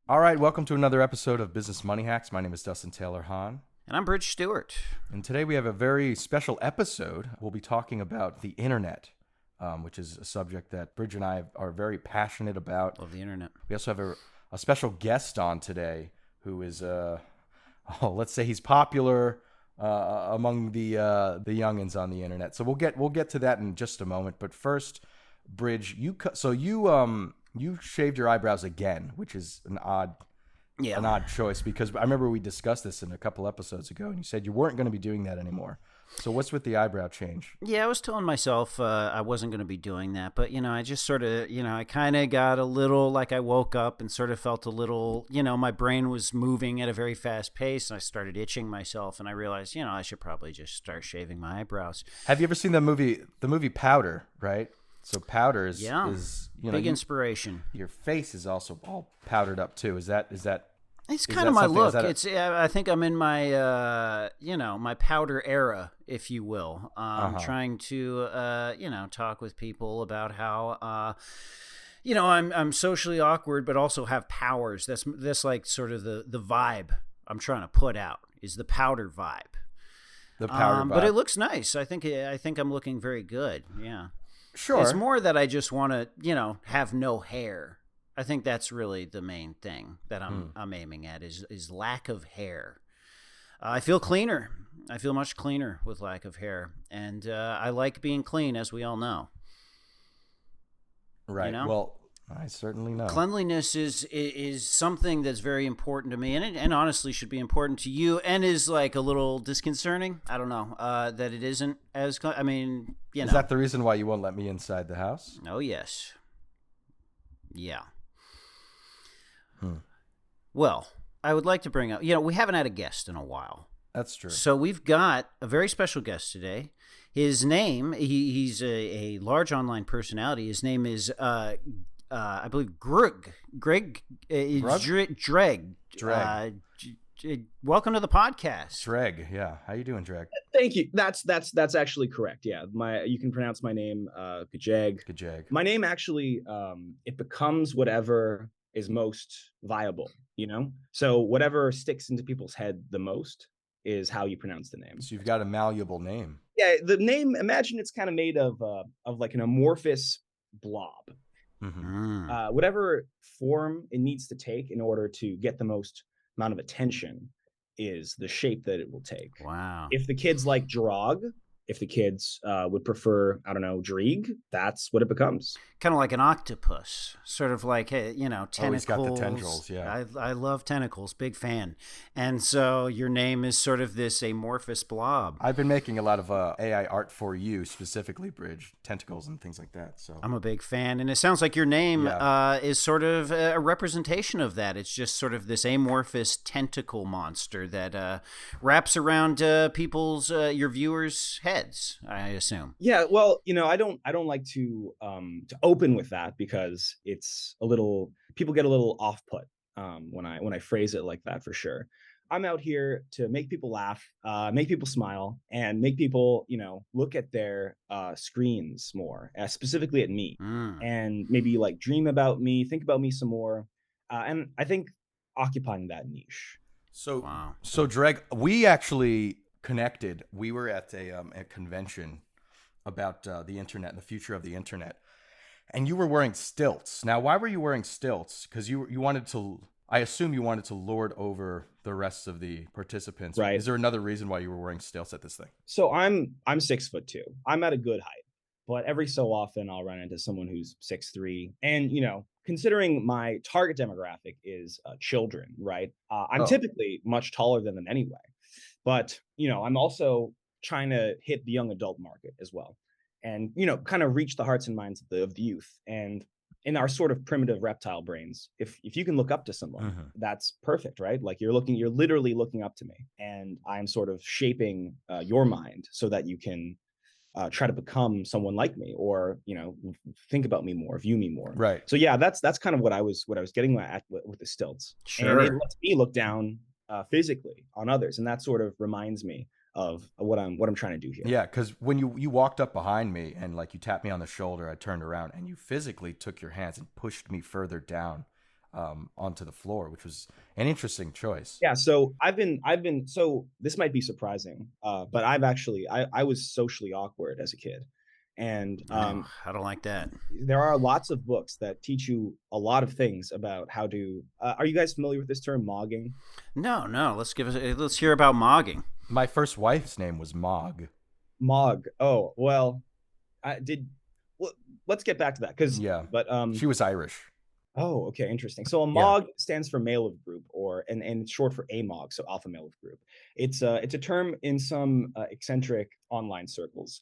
All right, welcome to another episode of Business Money Hacks. My name is Dustin Taylor Hahn. And I'm Bridge Stewart. And today we have a very special episode. We'll be talking about the internet, which is a subject that Bridge and I are very passionate about. Love the internet. We also have a special guest on today who is, let's say he's popular among the youngins on the internet. So we'll get to that in just a moment. But first, Bridge, you shaved your eyebrows again, which is an odd choice because I remember we discussed this in a couple episodes ago, and you said you weren't going to be doing that anymore. So what's with the eyebrow change? Yeah, I was telling myself I wasn't going to be doing that, but I just sort of, I kind of got a little like I woke up and sort of felt a little, my brain was moving at a very fast pace, and I started itching myself, and I realized, I should probably just start shaving my eyebrows. Have you ever seen the movie Powder? Right. So powder is big inspiration. Your face is also all powdered up too. Is that? It's kind of my look. I think I'm in my my powder era, if you will. Trying to talk with people about how I'm socially awkward, but also have powers. That's like sort of the vibe I'm trying to put out is the powder vibe. The powder vibe. But it looks nice. I think I'm looking very good. Yeah. Sure. It's more that I just want to, have no hair. I think that's really the main thing that I'm aiming at is lack of hair. I feel cleaner. I feel much cleaner with lack of hair. And I like being clean, as we all know. Right. Well, I certainly know. Cleanliness is something that's very important to me, and honestly should be important to you, and is like a little disconcerting. I don't know that it isn't as. Is that the reason why you won't let me inside the house? Oh yes. Yeah. Well, I would like to bring up. We haven't had a guest in a while. That's true. So we've got a very special guest today. His name, he's a large online personality. His name is. I believe Greg. jREG. Welcome to the podcast. jREG, yeah. How you doing, jREG? Thank you. That's actually correct. Yeah, you can pronounce my name, jREG. jREG. My name actually, it becomes whatever is most viable. So whatever sticks into people's head the most is how you pronounce the name. So you've got a malleable name. Yeah, the name. Imagine it's kind of made of like an amorphous blob. Mm-hmm. Whatever form it needs to take in order to get the most amount of attention is the shape that it will take. Wow. If the kids like jREG, if the kids would prefer, I don't know, jREG, that's what it becomes. Kind of like an octopus, sort of like, tentacles. Oh, he's got the tendrils, yeah. I love tentacles, big fan. And so your name is sort of this amorphous blob. I've been making a lot of AI art for you, specifically, Bridge, tentacles and things like that. So I'm a big fan. And it sounds like your name is sort of a representation of that. It's just sort of this amorphous tentacle monster that wraps around people's, your viewers' heads, I assume. Yeah, well, I don't like to open with that because it's a little, people get a little off put when I phrase it like that, for sure. I'm out here to make people laugh, make people smile, and make people, look at their screens more, specifically at me, and maybe like dream about me, think about me some more, and I think occupying that niche. So, wow. So jREG, we actually connected. We were at a convention about the internet and the future of the internet, and you were wearing stilts. Now, why were you wearing stilts? Because you wanted to. I assume you wanted to lord over the rest of the participants. Right. Is there another reason why you were wearing stilts at this thing? So I'm 6'2". I'm at a good height, but every so often I'll run into someone who's 6'3". And considering my target demographic is children, right? I'm typically much taller than them anyway. But, I'm also trying to hit the young adult market as well. And, kind of reach the hearts and minds of the youth. And in our sort of primitive reptile brains, if you can look up to someone, that's perfect, right? Like you're literally looking up to me. And I'm sort of shaping your mind so that you can try to become someone like me, or think about me more, view me more. Right. So yeah, that's kind of what I was getting at with the stilts. Sure. And it lets me look down physically on others, and that sort of reminds me of what I'm trying to do here. Yeah, because when you walked up behind me and like you tapped me on the shoulder, I turned around and you physically took your hands and pushed me further down onto the floor, which was an interesting choice. Yeah, so so this might be surprising, but I was socially awkward as a kid, and I don't like that. there are lots of books that teach you a lot of things about how to. Are you guys familiar with this term, mogging? No. Let's hear about mogging. My first wife's name was Mog. Mog. Oh well, I did. Well, let's get back to that because but she was Irish. Oh, okay, interesting. So a mog stands for male-of group, and it's short for amog, so alpha male-of group. It's a term in some eccentric online circles,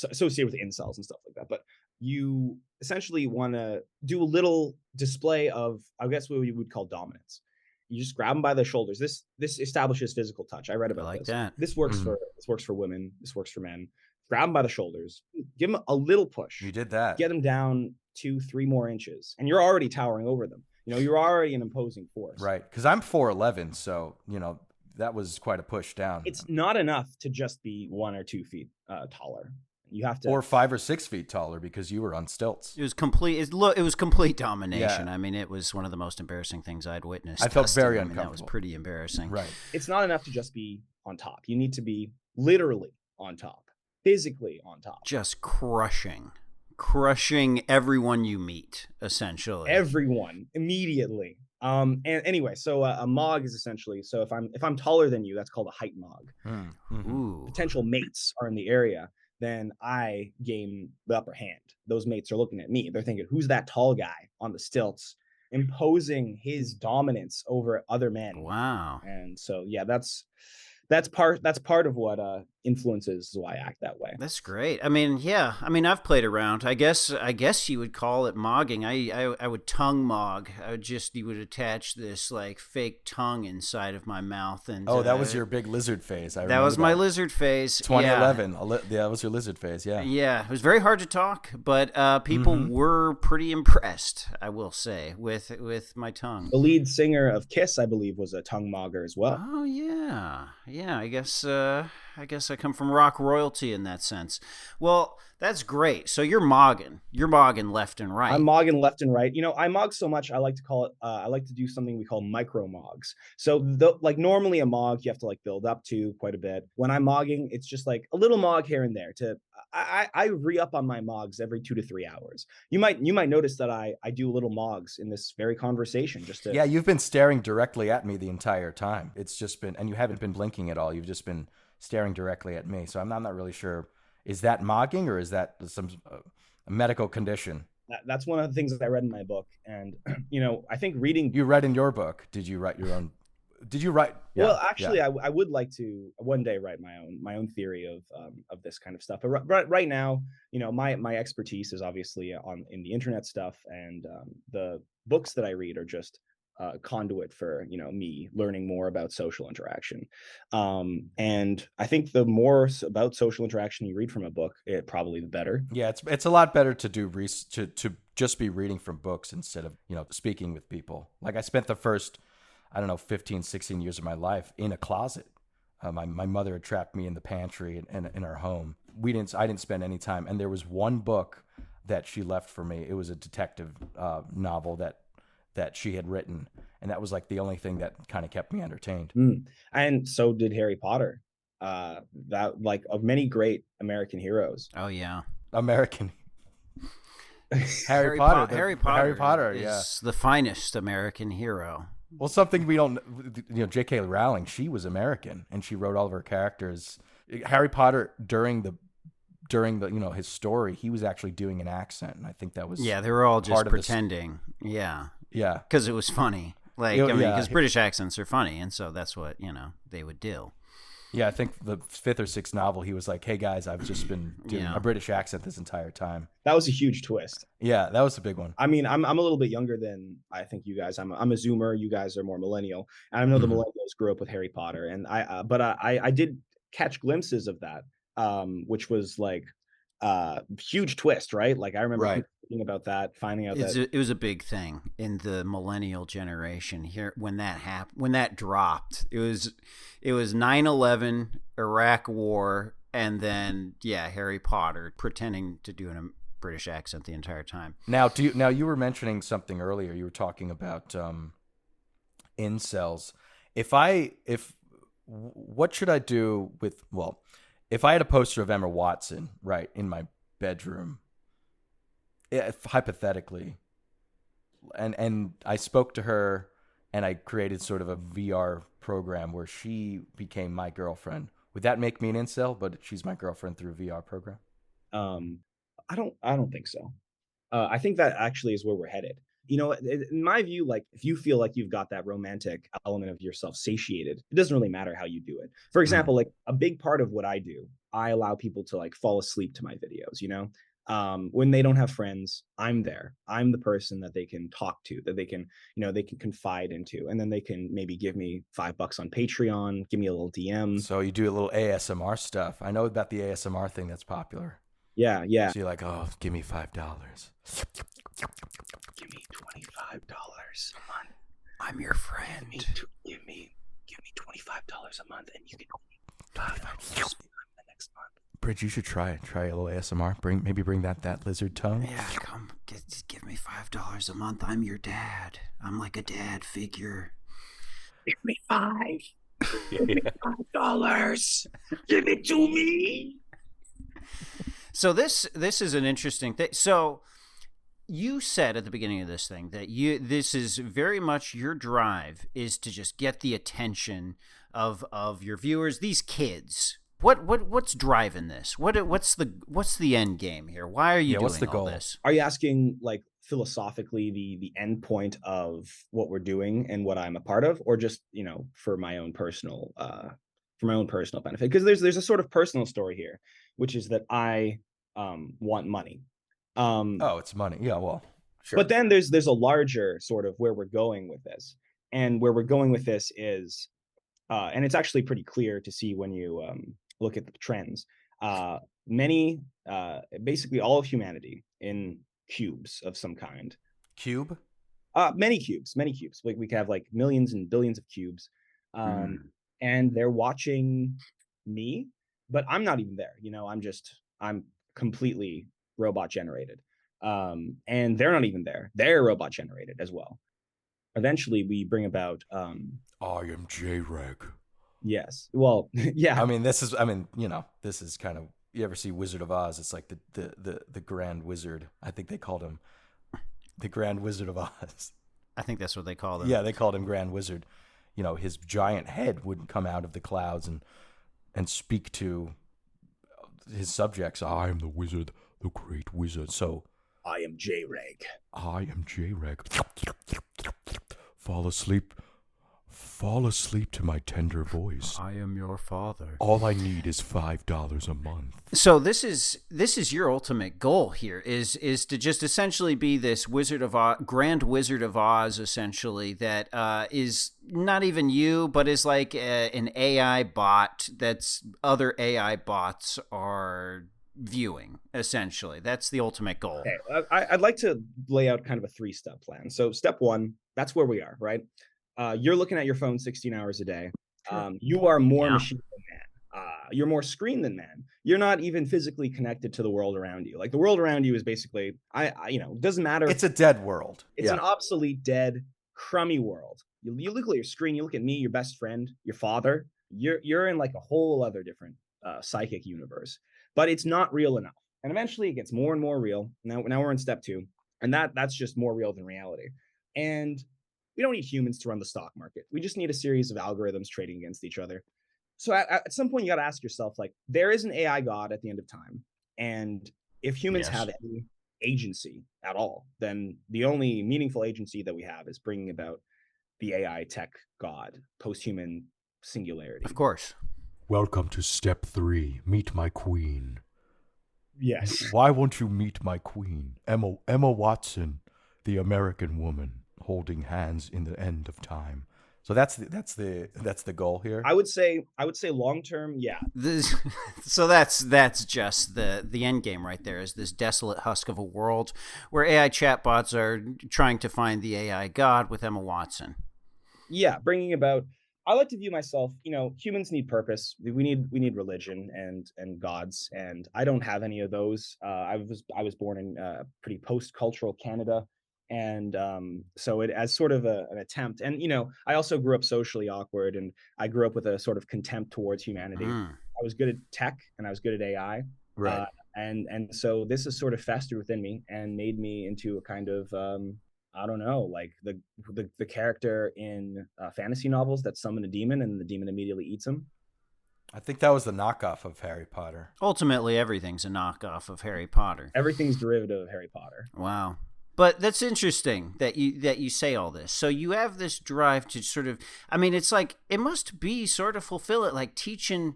associated with incels and stuff like that. But you essentially want to do a little display of, I guess, what we would call dominance. You just grab them by the shoulders. This establishes physical touch. I read about like this. That. This works for women. This works for men. Grab them by the shoulders. Give them a little push. You did that. Get them down 2-3 more inches, and you're already towering over them. You're already an imposing force. Right, because I'm 4'11", so that was quite a push down. It's not enough to just be 1 or 2 feet taller. You have to, or 5 or 6 feet taller because you were on stilts. It was complete. It was complete domination. Yeah. I mean, it was one of the most embarrassing things I'd witnessed. I felt very uncomfortable. That was pretty embarrassing. Right. It's not enough to just be on top. You need to be literally on top, physically on top, just crushing everyone you meet, essentially. Everyone immediately. And anyway, so a mog is essentially, so if I'm taller than you, that's called a height mog. Ooh. Potential mates are in the area, then I gain the upper hand. Those mates are looking at me. They're thinking, who's that tall guy on the stilts imposing his dominance over other men? Wow. And so that's part of what influences why I act that way. That's great. I mean, yeah. I mean, I've played around. I guess you would call it mogging. I would tongue mog. You would attach this like fake tongue inside of my mouth, and that was your big lizard phase. That was my lizard phase. 2011. Yeah. That was your lizard phase. Yeah. Yeah. It was very hard to talk, but people were pretty impressed, I will say, with my tongue. The lead singer of Kiss, I believe, was a tongue mogger as well. Oh yeah. Yeah, I guess I come from rock royalty in that sense. Well, that's great. So you're mogging left and right. I'm mogging left and right. I mog so much. I like to call it. I like to do something we call micro mogs. So like normally a mog you have to like build up to quite a bit. When I'm mogging, it's just like a little mog here and there. I re-up on my mogs every 2 to 3 hours. You might notice that I do little mogs in this very conversation. Yeah, you've been staring directly at me the entire time. It's just been, and you haven't been blinking at all. You've just been staring directly at me. So I'm not really sure. Is that mogging or is that some medical condition? That's one of the things that I read in my book. And, I think reading... You read in your book. Did you write your own? Did you write? Yeah, well, actually, yeah. I would like to one day write my own theory of this kind of stuff. But right now, my expertise is obviously in the internet stuff, and the books that I read are just conduit for me learning more about social interaction. And I think the more about social interaction you read from a book, it probably the better. Yeah, it's a lot better to do to just be reading from books instead of speaking with people. Like I spent the first 15, 16 years of my life in a closet. My mother had trapped me in the pantry in our home. I didn't spend any time, and there was one book that she left for me. It was a detective novel that she had written, and that was like the only thing that kind of kept me entertained. And so did Harry Potter. That like of many great American heroes. Oh yeah, American. Harry Potter is the finest American hero. Well, something we don't, J.K. Rowling, she was American, and she wrote all of her characters. Harry Potter during the his story, he was actually doing an accent, and I think that was they were all just pretending. Yeah, because it was funny. Like because British accents are funny, and so that's what they would do. Yeah, I think the 5th or 6th novel, he was like, "Hey guys, I've just been doing a British accent this entire time." That was a huge twist. Yeah, that was a big one. I mean, I'm a little bit younger than I think you guys. I'm a Zoomer. You guys are more millennial. And I know the millennials grew up with Harry Potter, and I did catch glimpses of that, which was like huge twist, right? Like I remember thinking about that, finding out that it was a big thing in the millennial generation here when that happened, when that dropped. It was 9/11, Iraq War, and then Harry Potter pretending to do British accent the entire time. Now, you were mentioning something earlier. You were talking about incels. What should I do with? Well, if I had a poster of Emma Watson right in my bedroom, hypothetically, and I spoke to her, and I created sort of a VR program where she became my girlfriend. Would that make me an incel? But she's my girlfriend through a VR program. I don't think so. I think that actually is where we're headed. In my view, like if you feel like you've got that romantic element of yourself satiated, it doesn't really matter how you do it. For example, like a big part of what I do, I allow people to like fall asleep to my videos, when they don't have friends, I'm there. I'm the person that they can talk to, that they can confide into, and then they can maybe give me $5 on Patreon, give me a little DM. So you do a little ASMR stuff. I know about the ASMR thing that's popular. Yeah. So you're like, oh, give me $5. Give me $25 a month. I'm your friend. Give me $25 a month, and you can $5 the next month. Bridge, you should try it. Try a little ASMR. Bring that lizard tongue. Yeah, give me $5 a month. I'm your dad. I'm like a dad figure. Give me $5. Give me $5. Give it to me. So this is an interesting thing. So you said at the beginning of this thing that this is very much your drive is to just get the attention of your viewers, these kids. What's driving this? What's the end game here? Why are you doing all this? Are you asking like philosophically the end point of what we're doing and what I'm a part of, or just for my own personal benefit? Because there's a sort of personal story here, which is that I want money. It's money. Yeah, well, sure. But then there's a larger sort of where we're going with this, and where we're going with this is, and it's actually pretty clear to see when you look at the trends. Basically all of humanity in cubes of some kind. Cube? Many cubes. Like we could have like millions and billions of cubes, and they're watching me, but I'm not even there. I'm completely robot generated, and they're not even there. They're robot generated as well. Eventually, we bring about. I am jREG. Yes. Well, yeah. This is kind of. You ever see Wizard of Oz? It's like the Grand Wizard. I think they called him the Grand Wizard of Oz. I think that's what they called him. Yeah, they called him Grand Wizard. His giant head would come out of the clouds and speak to his subjects. I am the wizard, the great wizard. So I am jREG. I am jREG. Fall asleep to my tender voice. I am your father. All I need is $5 a month. So this is your ultimate goal here is to just essentially be this Grand Wizard of Oz, essentially, that is not even you, but is like an AI bot that's other AI bots are viewing, essentially. That's the ultimate goal. Okay. I'd like to lay out kind of a 3-step plan. So step 1, that's where we are, right? You're looking at your phone 16 hours a day. You are more machine than man. You're more screen than man. You're not even physically connected to the world around you. Like the world around you is basically, it doesn't matter. It's a dead world. It's an obsolete, dead, crummy world. You look at your screen. You look at me, your best friend, your father. You're in like a whole other different psychic universe. But it's not real enough. And eventually, it gets more and more real. Now we're in step 2, and that's just more real than reality. And we don't need humans to run the stock market. We just need a series of algorithms trading against each other. So at some point, you got to ask yourself, like, there is an AI God at the end of time. And if humans have any agency at all, then the only meaningful agency that we have is bringing about the AI tech God, post-human singularity. Of course. Welcome to step 3. Meet my queen. Yes. Why won't you meet my queen? Emma Watson, the American woman, holding hands in the end of time. So that's the goal here. I would say long term, yeah. So that's just the end game right there, is this desolate husk of a world where AI chatbots are trying to find the AI God with Emma Watson. Yeah, bringing about I like to view myself, humans need purpose. We need religion and gods, and I don't have any of those. I was born in pretty post-cultural Canada, and so it as sort of an attempt. And I also grew up socially awkward, and I grew up with a sort of contempt towards humanity. I was good at tech, and I was good at AI, Right. uh, and so this has sort of festered within me and made me into a kind of I don't know, like the character in fantasy novels that summon a demon and the demon immediately eats him. I think that was the knockoff of Harry Potter. Ultimately, everything's a knockoff of Harry Potter. Everything's derivative of Harry Potter. Wow. But that's interesting that you say all this. So you have this drive to sort of, I mean, it's like, it must be sort of fulfill it, like teaching,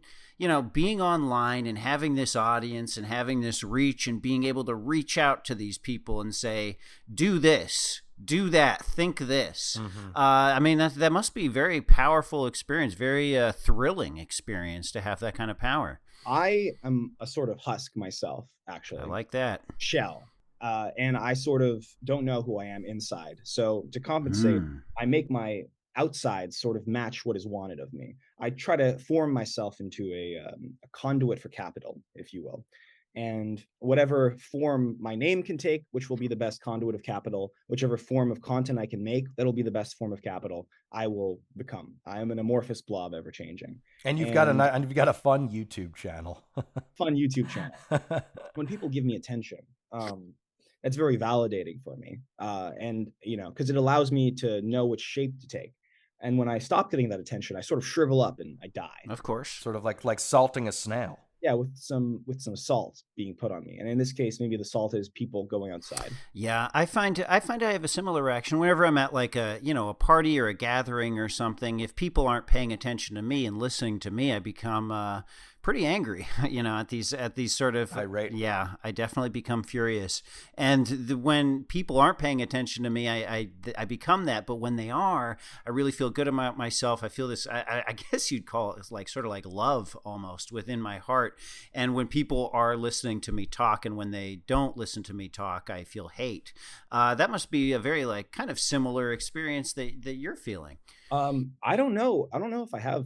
being online and having this audience and having this reach and being able to reach out to these people and say, do this, do that, think this. I mean, that must be a very powerful experience, very thrilling experience to have that kind of power. I am a sort of husk myself, actually. I like that. Shell. And I sort of don't know who I am inside. So to compensate, I make my outside sort of match what is wanted of me. I try to form myself into a conduit for capital, if you will. And whatever form my name can take, which will be the best conduit of capital, whichever form of content I can make, that'll be the best form of capital I will become. I am an amorphous blob, ever changing. And you've got a fun YouTube channel. Fun YouTube channel. When people give me attention, it's very validating for me. And because it allows me to know which shape to take. And when I stop getting that attention, I sort of shrivel up and I die. Of course. Sort of like salting a snail. Yeah, with some salt being put on me. And in this case, maybe the salt is people going outside. Yeah, I find I have a similar reaction whenever I'm at like a party or a gathering or something. If people aren't paying attention to me and listening to me, I become pretty angry, at these sort of irate. Yeah, I definitely become furious. And when people aren't paying attention to me, I become that. But when they are, I really feel good about myself. I feel this. I guess you'd call it like sort of like love almost within my heart. And when people are listening to me talk, and when they don't listen to me talk, I feel hate. That must be a very like kind of similar experience that you're feeling. I don't know. I don't know if I have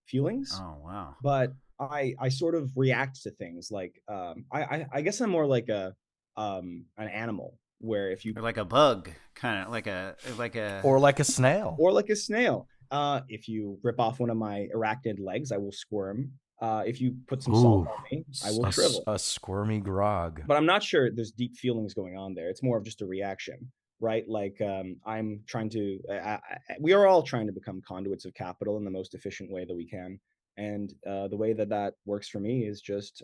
feelings. Oh wow! But I sort of react to things like I guess I'm more like an animal where if you or like a bug, kind of like a or like a snail if you rip off one of my arachnid legs, I will squirm. If you put some salt on me, I will shrivel. A squirmy grog. But I'm not sure there's deep feelings going on there. It's more of just a reaction, right? Like I'm trying to. We are all trying to become conduits of capital in the most efficient way that we can, and the way that works for me is just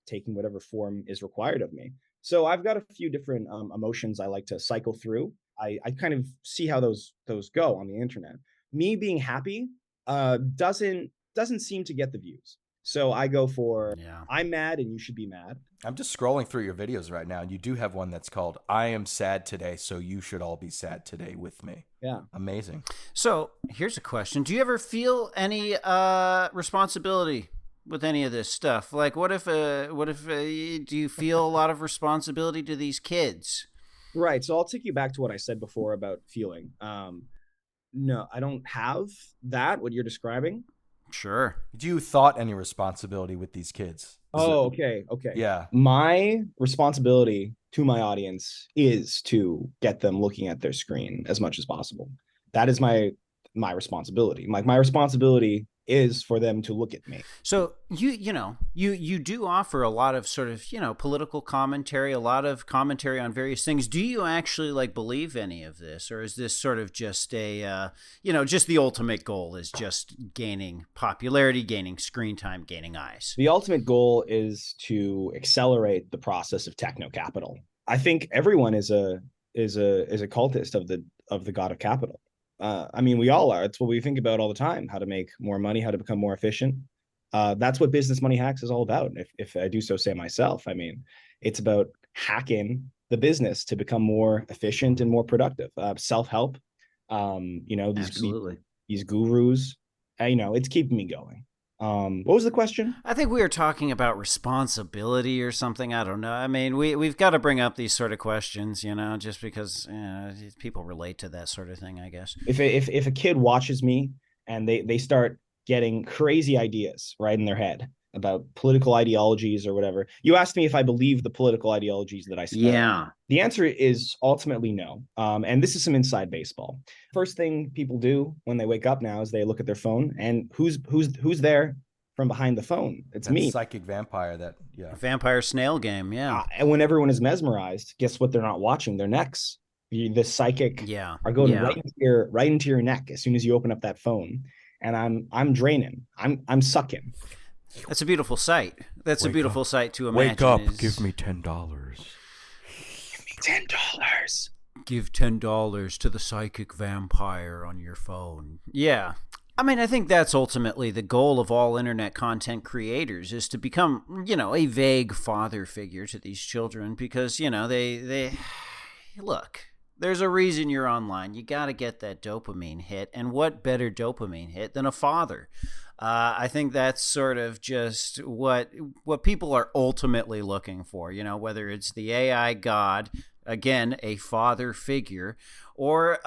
taking whatever form is required of me. So I've got a few different emotions I like to cycle through. I kind of see how those go on the internet. Me being happy doesn't seem to get the views. So I go for, I'm mad and you should be mad. I'm just scrolling through your videos right now, and you do have one that's called I am sad today, so you should all be sad today with me. Yeah. Amazing. So here's a question. Do you ever feel any responsibility with any of this stuff? Like what if do you feel a lot of responsibility to these kids? Right. So I'll take you back to what I said before about feeling. No, I don't have that, what you're describing. Sure. Do you thought any responsibility with these kids? Okay. Yeah. My responsibility to my audience is to get them looking at their screen as much as possible. That is my responsibility. Like my responsibility is for them to look at me. So you do offer a lot of sort of, political commentary, a lot of commentary on various things. Do you actually like believe any of this, or is this sort of just a, just the ultimate goal is just gaining popularity, gaining screen time, gaining eyes? The ultimate goal is to accelerate the process of techno capital. I think everyone is a cultist of the god of capital. I mean, we all are. It's what we think about all the time, how to make more money, how to become more efficient. That's what Business Money Hacks is all about. If I do so say myself, I mean, it's about hacking the business to become more efficient and more productive. Self-help, these gurus, it's keeping me going. What was the question? I think we were talking about responsibility or something. I don't know. I mean, we've got to bring up these sort of questions, just because people relate to that sort of thing, I guess. If a kid watches me and they start getting crazy ideas right in their head about political ideologies or whatever. You asked me if I believe the political ideologies that I spread. Yeah. The answer is ultimately no. And this is some inside baseball. First thing people do when they wake up now is they look at their phone, and who's there from behind the phone? It's That me. psychic vampire. That Vampire snail game. Yeah. And when everyone is mesmerized, guess what? They're not watching their necks. The psychic are going right into your neck as soon as you open up that phone. And I'm draining. I'm sucking. That's a beautiful sight. That's a beautiful sight to imagine. Wake up! Give me $10. Give me $10. Give $10 to the psychic vampire on your phone. Yeah. I mean, I think that's ultimately the goal of all internet content creators, is to become, a vague father figure to these children, because, they look, there's a reason you're online. You got to get that dopamine hit. And what better dopamine hit than a father? I think that's sort of just what people are ultimately looking for, whether it's the AI god, again, a father figure, or,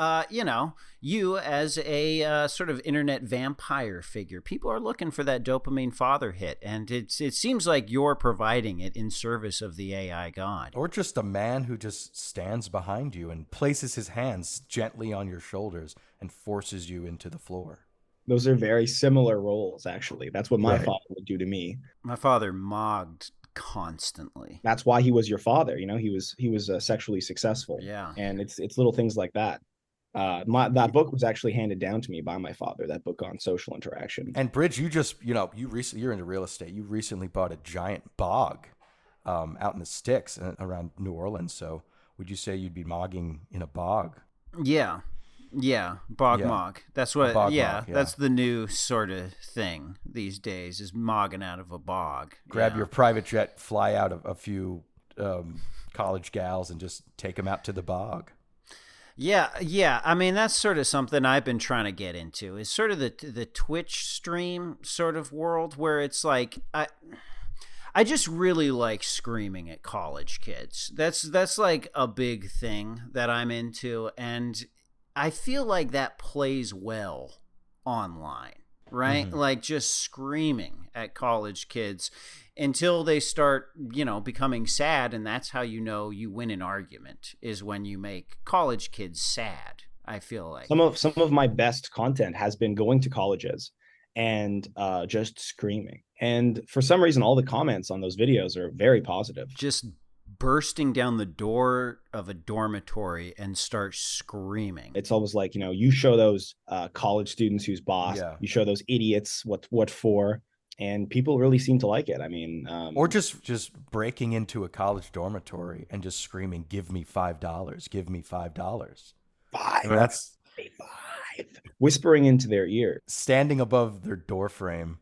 you as a sort of internet vampire figure. People are looking for that dopamine father hit, and it seems like you're providing it in service of the AI god. Or just a man who just stands behind you and places his hands gently on your shoulders and forces you into the floor. Those are very similar roles, actually. That's what my father would do to me. My father mogged constantly. That's why he was your father. He was sexually successful. Yeah. And it's little things like that. That book was actually handed down to me by my father, that book on social interaction. And Bridge, you just, you're into real estate. You recently bought a giant bog out in the sticks around New Orleans. So would you say you'd be mogging in a bog? Yeah. Yeah, mog. That's what. Mog, that's the new sort of thing these days, is mogging out of a bog. Grab your private jet, fly out a few college gals, and just take them out to the bog. Yeah. I mean, that's sort of something I've been trying to get into. Is sort of the Twitch stream sort of world, where it's like I just really like screaming at college kids. That's like a big thing that I'm into, and I feel like that plays well online, right? Mm-hmm. Like just screaming at college kids until they start, becoming sad. And that's how you win an argument, is when you make college kids sad. I feel like some of my best content has been going to colleges and just screaming. And for some reason, all the comments on those videos are very positive. Just bursting down the door of a dormitory and start screaming. It's almost like, you show those college students who's boss, you show those idiots what for, and people really seem to like it. I mean, or just breaking into a college dormitory and just screaming, "Give me $5! Give me $5!" Five. I mean, that's $5. Whispering into their ear, standing above their door frame,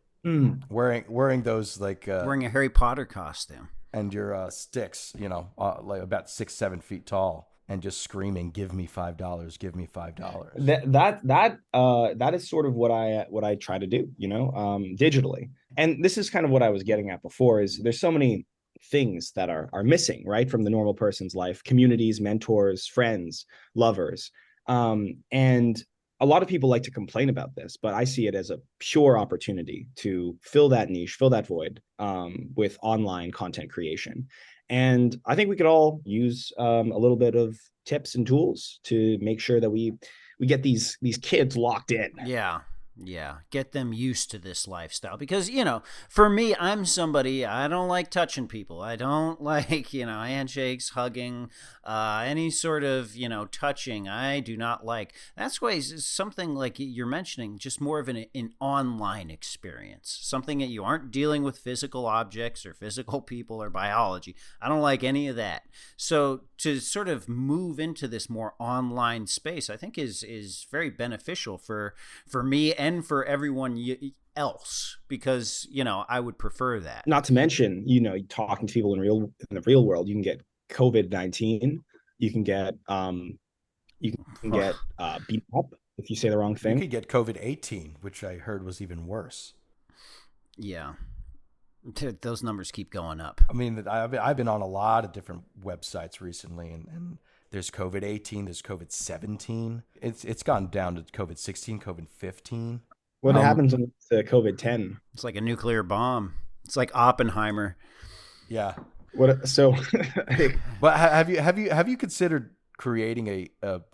wearing those like wearing a Harry Potter costume. And your sticks, like about 6-7 feet tall, and just screaming, "Give me $5! Give me $5!" That is sort of what I try to do, digitally. And this is kind of what I was getting at before, is there's so many things that are missing, right, from the normal person's life: communities, mentors, friends, lovers, and a lot of people like to complain about this, but I see it as a pure opportunity to fill that niche, fill that void with online content creation. And I think we could all use a little bit of tips and tools to make sure that we get these kids locked in. Yeah, get them used to this lifestyle, because, for me, I'm somebody, I don't like touching people. I don't like, handshakes, hugging, any sort of, touching. I do not like. That's why something like you're mentioning, just more of an online experience, something that you aren't dealing with physical objects or physical people or biology. I don't like any of that. So to sort of move into this more online space, I think is very beneficial for me and for everyone else, because I would prefer that. Not to mention, talking to people in the real world, you can get COVID-19, you can get beat up if you say the wrong thing. You could get COVID-18, which I heard was even worse. Yeah. Those numbers keep going up. I mean, I've been on a lot of different websites recently, and there's COVID-18, there's COVID-17. It's gone down to COVID-16, COVID-15. What happens when it's COVID-10? It's like a nuclear bomb. It's like Oppenheimer. Yeah. What? So, but have you considered creating a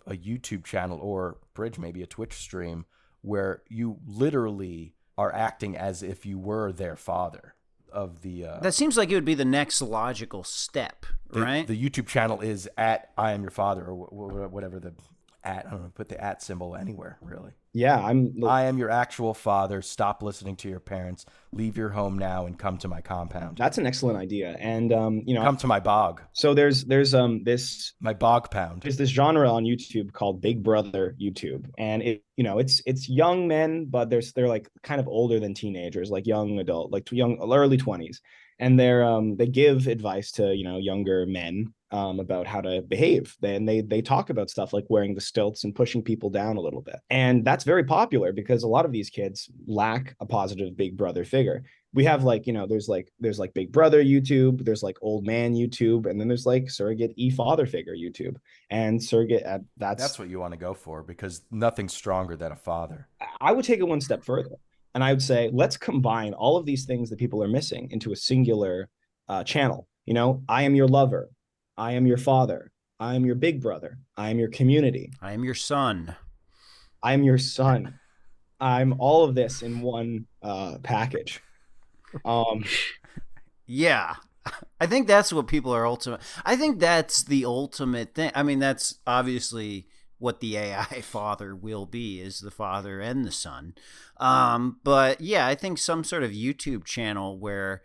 YouTube channel, or Bridge, maybe a Twitch stream, where you literally are acting as if you were their father of the that seems like it would be the next logical step, right? The YouTube channel is at I am your father, or whatever the at, I don't know, put the at symbol anywhere, really. Yeah, I am your actual father. Stop listening to your parents. Leave your home now and come to my compound. That's an excellent idea. And come to my bog. So there's this my bog pound. There's this genre on YouTube called Big Brother YouTube, and it's young men, but they're like kind of older than teenagers, like young adult, like young early 20s, and they give advice to younger men about how to behave. And they talk about stuff like wearing the stilts and pushing people down a little bit. And that's very popular because a lot of these kids lack a positive big brother figure. We have there's like Big Brother YouTube, there's like old man YouTube, and then there's like surrogate father figure YouTube. And surrogate that's what you want to go for, because nothing's stronger than a father. I would take it one step further, and I would say, let's combine all of these things that people are missing into a singular channel. I am your lover. I am your father. I am your big brother. I am your community. I am your son. I am your son. I'm all of this in one package. Yeah. I think that's what people are I think that's the ultimate thing. I mean, that's obviously what the AI father will be, is the father and the son. But yeah, I think some sort of YouTube channel where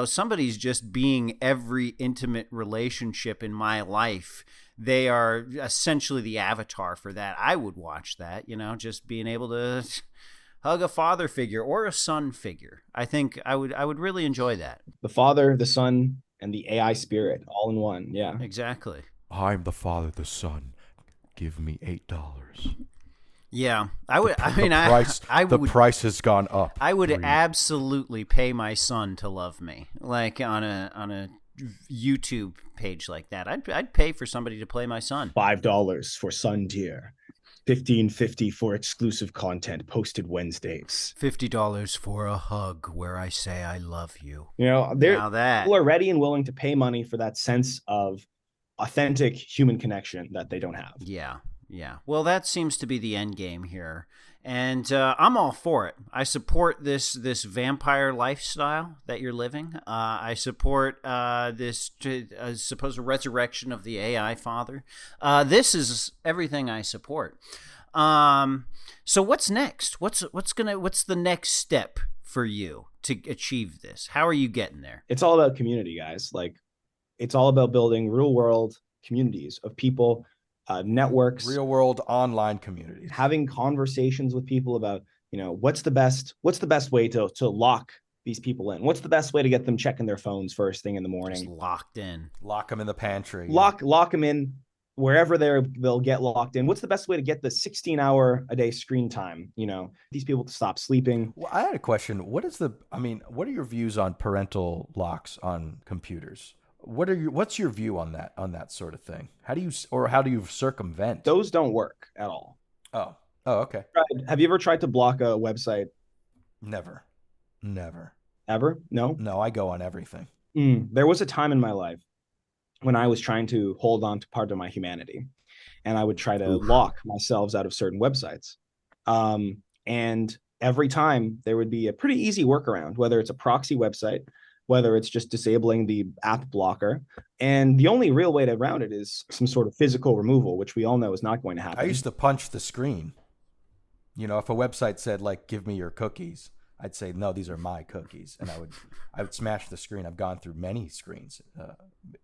somebody's just being every intimate relationship in my life. They are essentially the avatar for that. I would watch that, just being able to hug a father figure or a son figure. I think I would really enjoy that. The father, the son, and the AI spirit all in one. Yeah, exactly. I'm the father, the son. Give me $8. Yeah, I would. The price has gone up. I would absolutely pay my son to love me, like on a YouTube page like that. I'd pay for somebody to play my son. $5 for son tier, $15.50 for exclusive content posted Wednesdays, $50 for a hug where I say I love you. People are ready and willing to pay money for that sense of authentic human connection that they don't have. Yeah. Well, that seems to be the end game here. And I'm all for it. I support this vampire lifestyle that you're living. I support this supposed resurrection of the AI father. This is everything I support. So what's next? What's the next step for you to achieve this? How are you getting there? It's all about community, guys. Like, it's all about building real world communities of people. Networks, real world online communities, having conversations with people about what's the best way to lock these people in, what's the best way to get them checking their phones first thing in the morning. Just locked in, lock them in the pantry, lock them in wherever they'll get locked in. What's the best way to get the 16-hour a day screen time, these people to stop sleeping. Well, I had a question. What are your views on parental locks on computers? What's your view on that sort of thing? How do you circumvent? Those don't work at all. Oh, okay. Have you ever tried to block a website? Never. Ever? No, I go on everything. There was a time in my life when I was trying to hold on to part of my humanity, and I would try to lock myself out of certain websites. And every time there would be a pretty easy workaround, whether it's a proxy website, whether it's just disabling the app blocker. And the only real way to around it is some sort of physical removal, which we all know is not going to happen. I used to punch the screen. If a website said, like, give me your cookies, I'd say, no, these are my cookies. And I would smash the screen. I've gone through many screens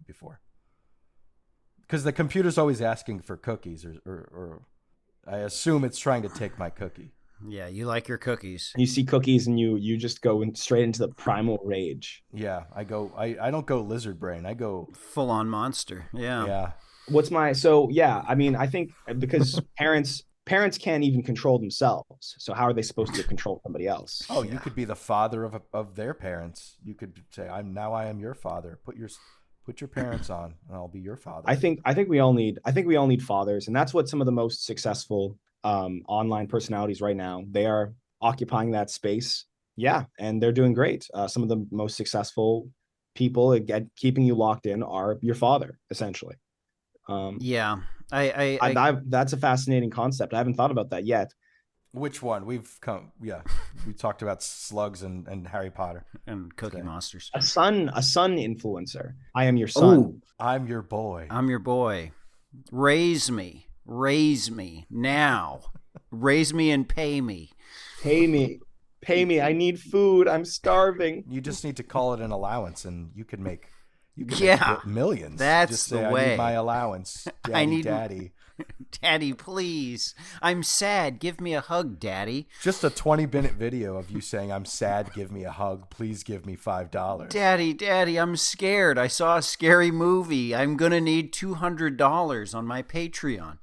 before. Because the computer's always asking for cookies, or I assume it's trying to take my cookie. Yeah, you like your cookies. You see cookies and you just go straight into the primal rage. Yeah, I don't go lizard brain. I go full on monster. Yeah. I think because parents can't even control themselves. So how are they supposed to control somebody else? Oh, yeah. You could be the father of their parents. You could say, I am your father. Put your parents on and I'll be your father. I think we all need fathers, and that's what some of the most successful online personalities right now, they are occupying that space. Yeah, and they're doing great. Some of the most successful people at keeping you locked in are your father, essentially. Yeah, that's a fascinating concept. I haven't thought about that yet. Which one? We talked about slugs and Harry Potter and Cookie Monsters. A son influencer. I am your son. Ooh, I'm your boy. I'm your boy. Raise me now. Raise me and pay me. Pay me. I need food. I'm starving. You just need to call it an allowance, and you can make millions. That's just say, the way. I need my allowance. Daddy. Daddy, please. I'm sad. Give me a hug, Daddy. Just a 20-minute video of you saying, I'm sad. Give me a hug. Please give me $5. Daddy, I'm scared. I saw a scary movie. I'm going to need $200 on my Patreon.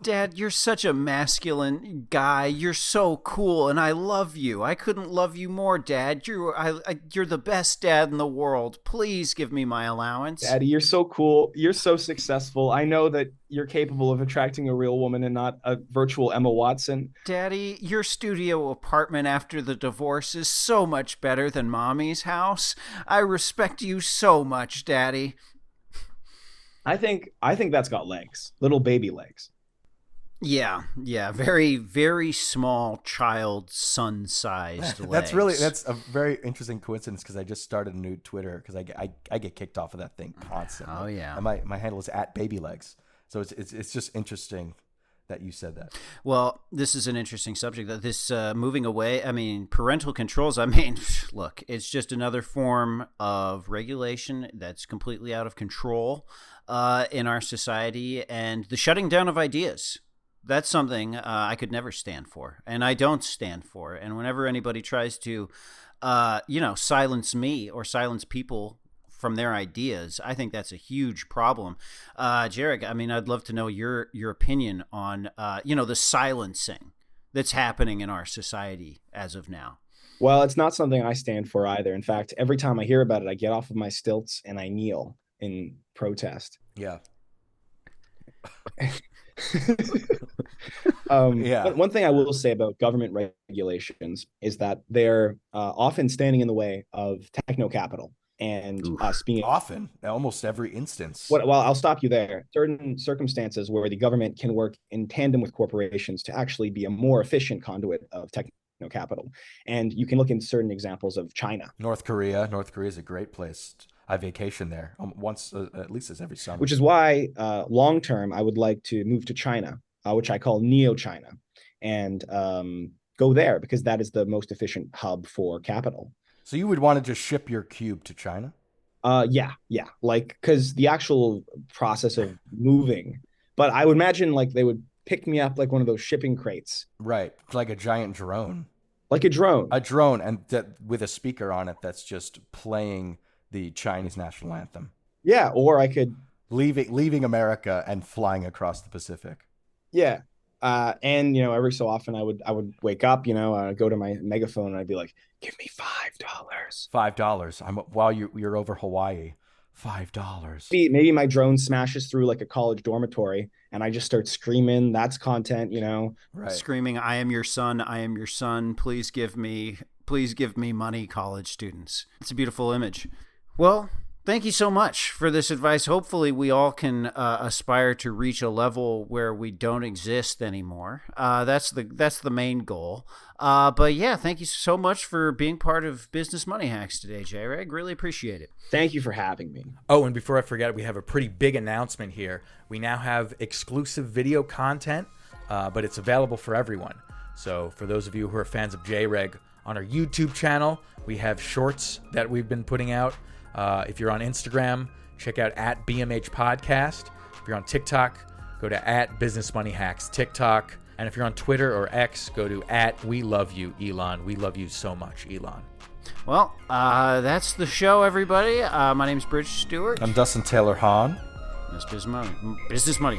Dad, you're such a masculine guy. You're so cool, and I love you. I couldn't love you more, Dad. You're the best dad in the world. Please give me my allowance. Daddy, you're so cool. You're so successful. I know that you're capable of attracting a real woman and not a virtual Emma Watson. Daddy, your studio apartment after the divorce is so much better than Mommy's house. I respect you so much, Daddy. I think that's got legs. Little baby legs. Yeah, very, very small child son-sized legs. That's a very interesting coincidence because I just started a new Twitter because I get kicked off of that thing constantly. Oh yeah, and my handle is @babylegs, so it's just interesting that you said that. Well, this is an interesting subject. That this moving away. I mean, parental controls. Look, it's just another form of regulation that's completely out of control in our society, and the shutting down of ideas. That's something I could never stand for, and I don't stand for. And whenever anybody tries to, silence me or silence people from their ideas, I think that's a huge problem. jREG, I'd love to know your opinion on, the silencing that's happening in our society as of now. Well, it's not something I stand for either. In fact, every time I hear about it, I get off of my stilts and I kneel in protest. Yeah. One thing I will say about government regulations is that they're often standing in the way of techno capital and us being often, almost every instance. Well, I'll stop you there. Certain circumstances where the government can work in tandem with corporations to actually be a more efficient conduit of techno capital, and you can look in certain examples of China. North Korea is a great place. I vacation there once, at least as every summer. Which is why, long term, I would like to move to China, which I call Neo-China, and go there because that is the most efficient hub for capital. So you would want to just ship your cube to China? Yeah. Like, because the actual process of moving, but I would imagine like they would pick me up like one of those shipping crates. Right, like a giant drone. Like a drone. A drone, and with a speaker on it that's just playing the Chinese national anthem. Yeah, or I could leaving America and flying across the Pacific. Yeah, and every so often I would wake up, go to my megaphone and I'd be like, "Give me $5." $5. While you're over Hawaii. $5. Maybe my drone smashes through like a college dormitory and I just start screaming. That's content, Right. Screaming, "I am your son. I am your son. Please give me money, college students." It's a beautiful image. Well, thank you so much for this advice. Hopefully we all can aspire to reach a level where we don't exist anymore. That's the main goal. But yeah, thank you so much for being part of Business Money Hacks today, jREG. Really appreciate it. Thank you for having me. Oh, and before I forget, we have a pretty big announcement here. We now have exclusive video content, but it's available for everyone. So for those of you who are fans of jREG, on our YouTube channel, we have shorts that we've been putting out. If you're on Instagram, check out @BMH Podcast. If you're on TikTok, go to @BusinessMoneyHacks TikTok. And if you're on Twitter or X, go to @WeLoveYouElon. We love you so much, Elon. Well, that's the show, everybody. My name's Bridge Stewart. I'm Dustin Taylor Hahn. Business Money.